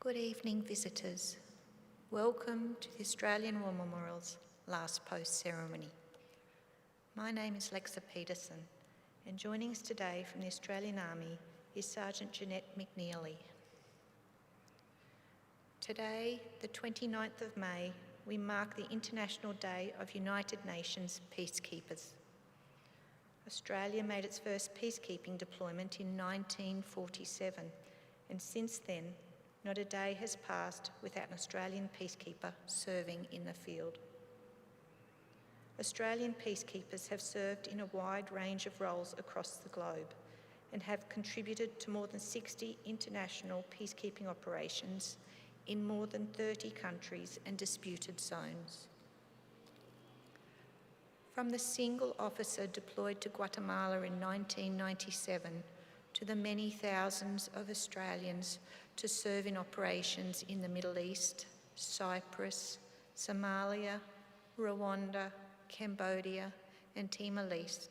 Good evening, visitors. Welcome to the Australian War Memorial's last post ceremony. My name is Lexa Peterson, and joining us today from the Australian Army is Sergeant Jeanette McNeely. Today, the 29th of May, we mark the International Day of United Nations Peacekeepers. Australia made its first peacekeeping deployment in 1947, and since then, not a day has passed without an Australian peacekeeper serving in the field. Australian peacekeepers have served in a wide range of roles across the globe and have contributed to more than 60 international peacekeeping operations in more than 30 countries and disputed zones. From the single officer deployed to Guatemala in 1997 to the many thousands of Australians to serve in operations in the Middle East, Cyprus, Somalia, Rwanda, Cambodia and Timor-Leste,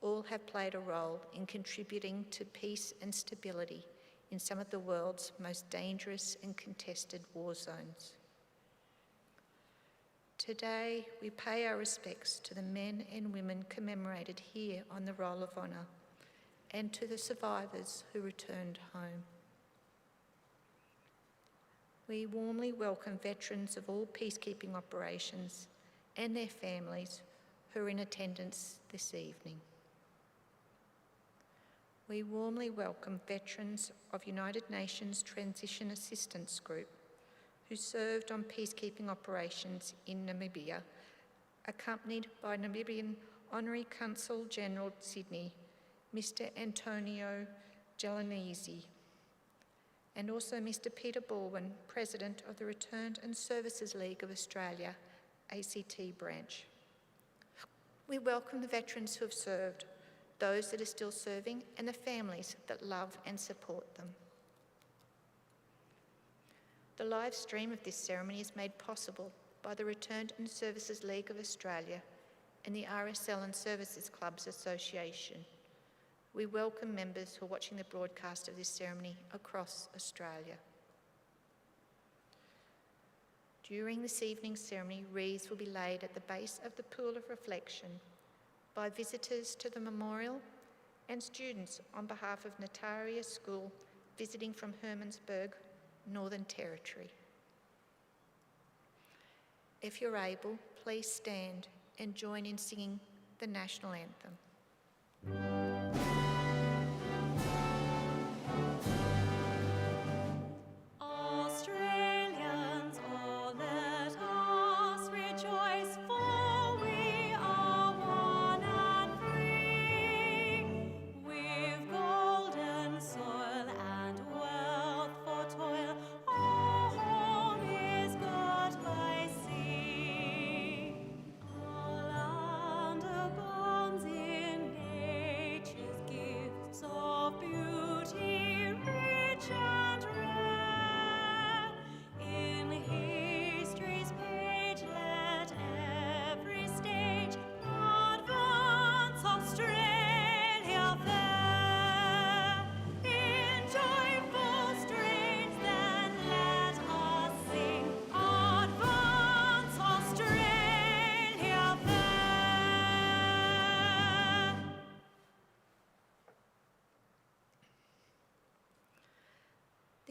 all have played a role in contributing to peace and stability in some of the world's most dangerous and contested war zones. Today, we pay our respects to the men and women commemorated here on the Roll of Honour and to the survivors who returned home. We warmly welcome veterans of all peacekeeping operations and their families who are in attendance this evening. We warmly welcome veterans of United Nations Transition Assistance Group who served on peacekeeping operations in Namibia, accompanied by Namibian Honorary Consul General Sydney, Mr. Antonio Gelanese, and also Mr. Peter Baldwin, President of the Returned and Services League of Australia, ACT branch. We welcome the veterans who have served, those that are still serving, and the families that love and support them. The live stream of this ceremony is made possible by the Returned and Services League of Australia and the RSL and Services Clubs Association. We welcome members who are watching the broadcast of this ceremony across Australia. During this evening's ceremony, wreaths will be laid at the base of the Pool of Reflection by visitors to the memorial and students on behalf of Nataria School visiting from Hermannsburg, Northern Territory. If you're able, please stand and join in singing the national anthem.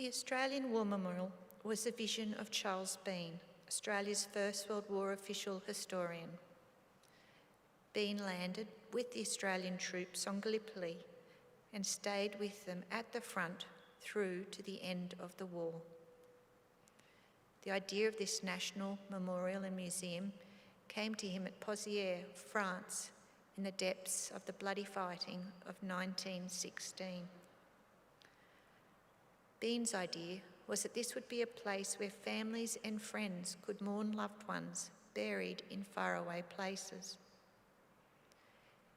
The Australian War Memorial was the vision of Charles Bean, Australia's First World War official historian. Bean landed with the Australian troops on Gallipoli and stayed with them at the front through to the end of the war. The idea of this national memorial and museum came to him at Pozières, France, in the depths of the bloody fighting of 1916. Bean's idea was that this would be a place where families and friends could mourn loved ones buried in faraway places.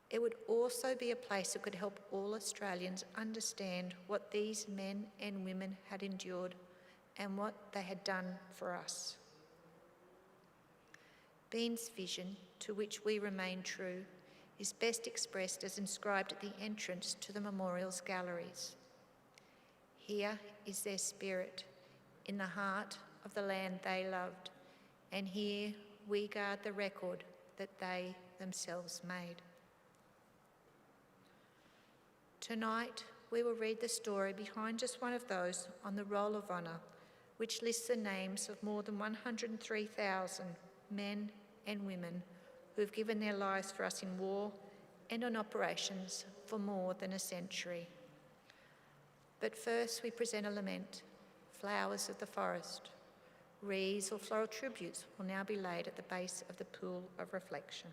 It would also be a place that could help all Australians understand what these men and women had endured and what they had done for us. Bean's vision, to which we remain true, is best expressed as inscribed at the entrance to the memorial's galleries. Here is their spirit, in the heart of the land they loved, and here we guard the record that they themselves made. Tonight, we will read the story behind just one of those on the Roll of Honour, which lists the names of more than 103,000 men and women who have given their lives for us in war and on operations for more than a century. But first we present a lament, Flowers of the Forest. Wreaths or floral tributes will now be laid at the base of the pool of reflection.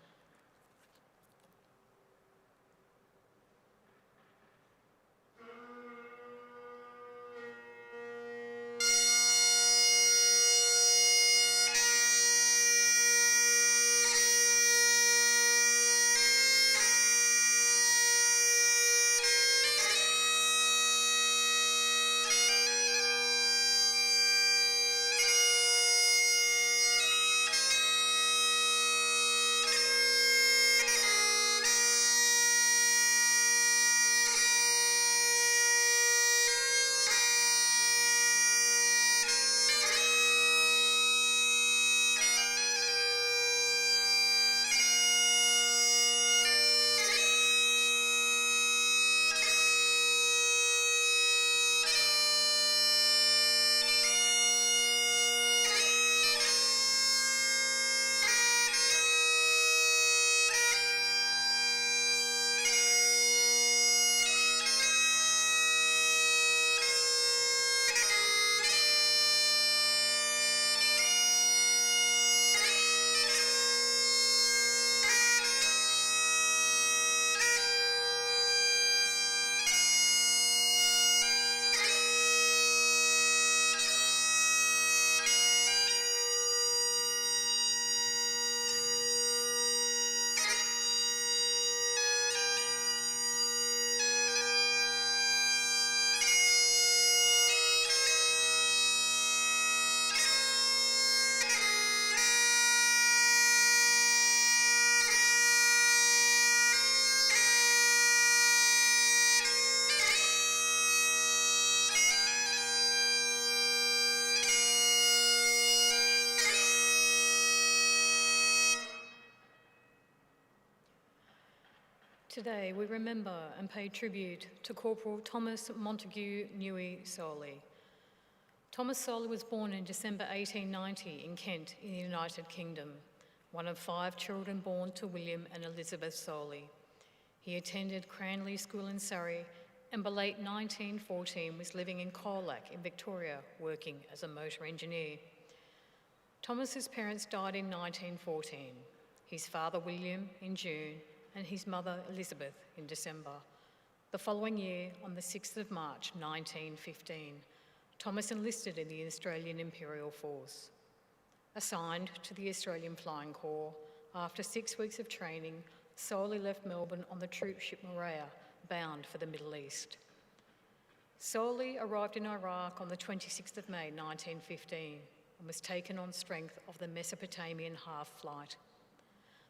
Today we remember and pay tribute to Corporal Thomas Montague Newey Soley. Thomas Soley was born in December 1890 in Kent in the United Kingdom, one of 5 children born to William and Elizabeth Soley. He attended Cranleigh School in Surrey and by late 1914 was living in Colac in Victoria, working as a motor engineer. Thomas's parents died in 1914, his father William in June and his mother Elizabeth in December. The following year, on the 6th of March 1915, Thomas enlisted in the Australian Imperial Force. Assigned to the Australian Flying Corps, after 6 weeks of training, Soley left Melbourne on the troop ship Morea, bound for the Middle East. Soley arrived in Iraq on the 26th of May 1915 and was taken on strength of the Mesopotamian half-flight.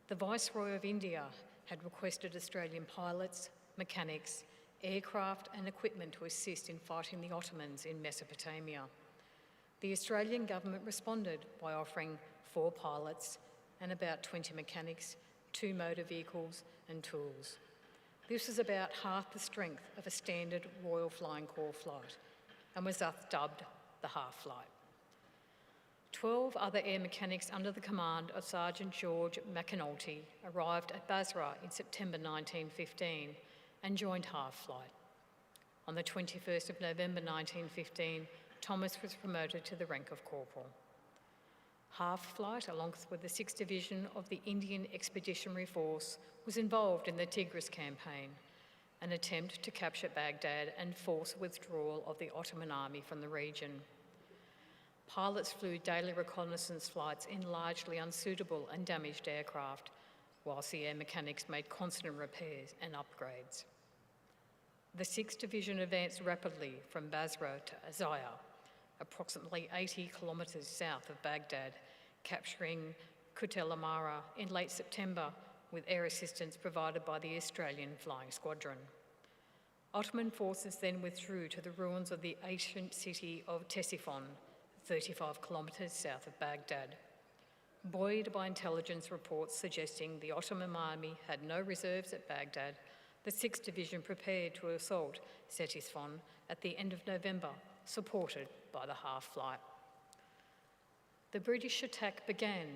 The Viceroy of India had requested Australian pilots, mechanics, aircraft and equipment to assist in fighting the Ottomans in Mesopotamia. The Australian government responded by offering 4 pilots and about 20 mechanics, 2 motor vehicles and tools. This was about half the strength of a standard Royal Flying Corps flight and was thus dubbed the half-flight. 12 other air mechanics under the command of Sergeant George McAnulty arrived at Basra in September 1915 and joined half-flight. On the 21st of November 1915, Thomas was promoted to the rank of corporal. Half-flight, along with the 6th Division of the Indian Expeditionary Force, was involved in the Tigris campaign, an attempt to capture Baghdad and force withdrawal of the Ottoman army from the region. Pilots flew daily reconnaissance flights in largely unsuitable and damaged aircraft, whilst the air mechanics made constant repairs and upgrades. The 6th Division advanced rapidly from Basra to Azaya, approximately 80 kilometres south of Baghdad, capturing Kut El Amara in late September with air assistance provided by the Australian Flying Squadron. Ottoman forces then withdrew to the ruins of the ancient city of Ctesiphon, 35 kilometres south of Baghdad. Buoyed by intelligence reports suggesting the Ottoman army had no reserves at Baghdad, the 6th Division prepared to assault Ctesiphon at the end of November, supported by the half-flight. The British attack began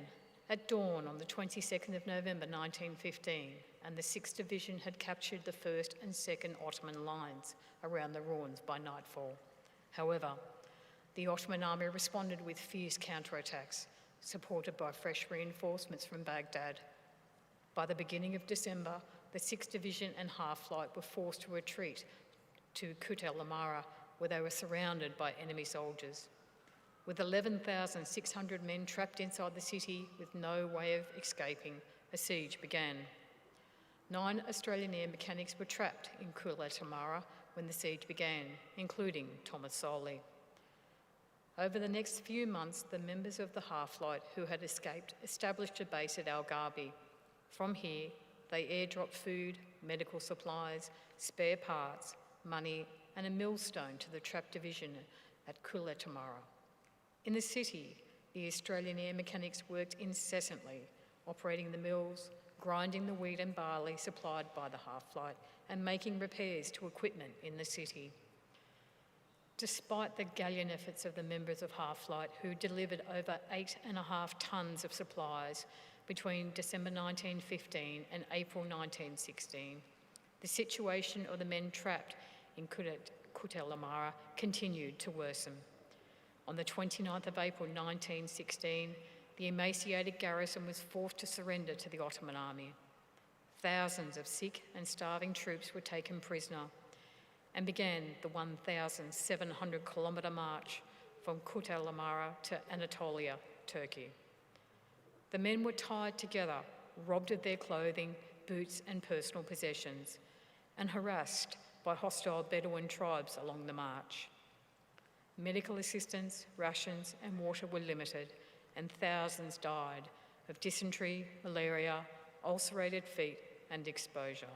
at dawn on the 22nd of November 1915, and the 6th Division had captured the 1st and 2nd Ottoman lines around the ruins by nightfall. However, the Ottoman army responded with fierce counterattacks, supported by fresh reinforcements from Baghdad. By the beginning of December, the 6th Division and half-flight were forced to retreat to Kut el Amara, where they were surrounded by enemy soldiers. With 11,600 men trapped inside the city with no way of escaping, a siege began. 9 Australian air mechanics were trapped in Kut el Amara when the siege began, including Thomas Soley. Over the next few months, the members of the half-flight who had escaped established a base at Al-Ghabi. From here, they airdropped food, medical supplies, spare parts, money, and a millstone to the trapped division at Kut el Amara. In the city, the Australian air mechanics worked incessantly, operating the mills, grinding the wheat and barley supplied by the half-flight, and making repairs to equipment in the city. Despite the gallant efforts of the members of half-flight, who delivered over 8.5 tonnes of supplies between December 1915 and April 1916, the situation of the men trapped in Kut el Amara continued to worsen. On the 29th of April 1916, the emaciated garrison was forced to surrender to the Ottoman army. Thousands of sick and starving troops were taken prisoner and began the 1,700-kilometre march from Kut el Amara to Anatolia, Turkey. The men were tied together, robbed of their clothing, boots and personal possessions, and harassed by hostile Bedouin tribes along the march. Medical assistance, rations and water were limited, and thousands died of dysentery, malaria, ulcerated feet and exposure.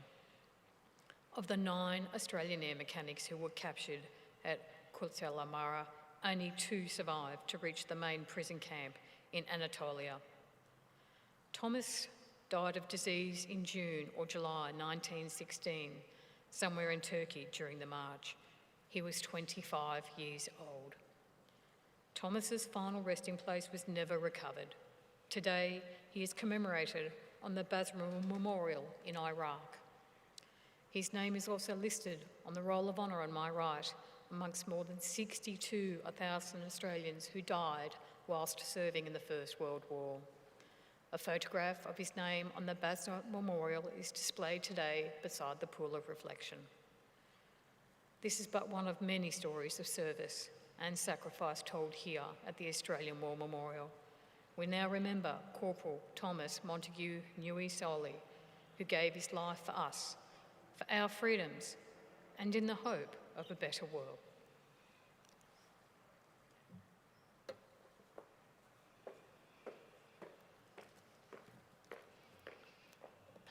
Of the 9 Australian air mechanics who were captured at Kut el Amara, only 2 survived to reach the main prison camp in Anatolia. Thomas died of disease in June or July 1916, somewhere in Turkey during the march. He was 25 years old. Thomas's final resting place was never recovered. Today, he is commemorated on the Basra Memorial in Iraq. His name is also listed on the Roll of Honour on my right, amongst more than 62,000 Australians who died whilst serving in the First World War. A photograph of his name on the Basra Memorial is displayed today beside the pool of reflection. This is but one of many stories of service and sacrifice told here at the Australian War Memorial. We now remember Corporal Thomas Montague Newey Soley, who gave his life for us, for our freedoms, and in the hope of a better world.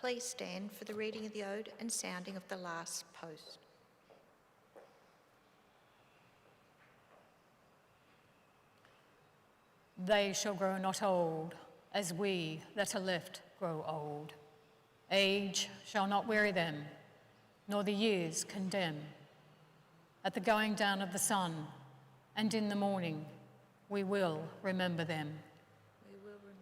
Please stand for the reading of the ode and sounding of the last post. They shall grow not old, as we that are left grow old. Age shall not weary them, nor the years condemn. At the going down of the sun, and in the morning, we will remember them. We will remember them.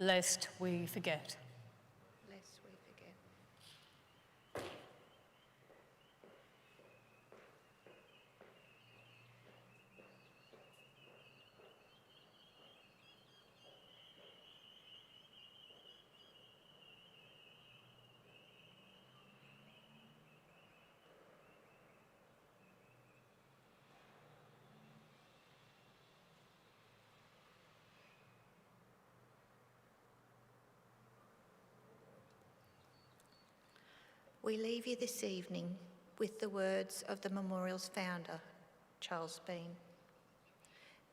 lest we forget. Lest we forget. We leave you this evening with the words of the memorial's founder, Charles Bean.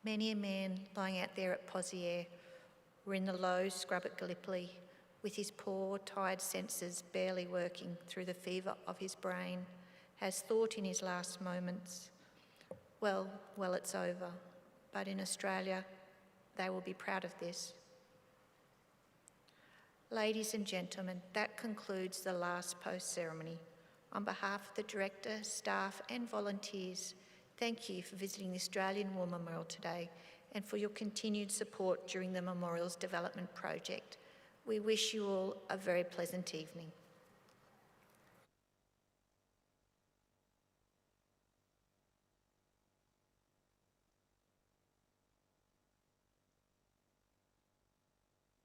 Many a man lying out there at Poziere or in the low scrub at Gallipoli, with his poor, tired senses barely working through the fever of his brain, has thought in his last moments, well, it's over, but in Australia, they will be proud of this. Ladies and gentlemen, that concludes the last post ceremony. On behalf of the Director, staff and volunteers, thank you for visiting the Australian War Memorial today and for your continued support during the Memorial's development project. We wish you all a very pleasant evening.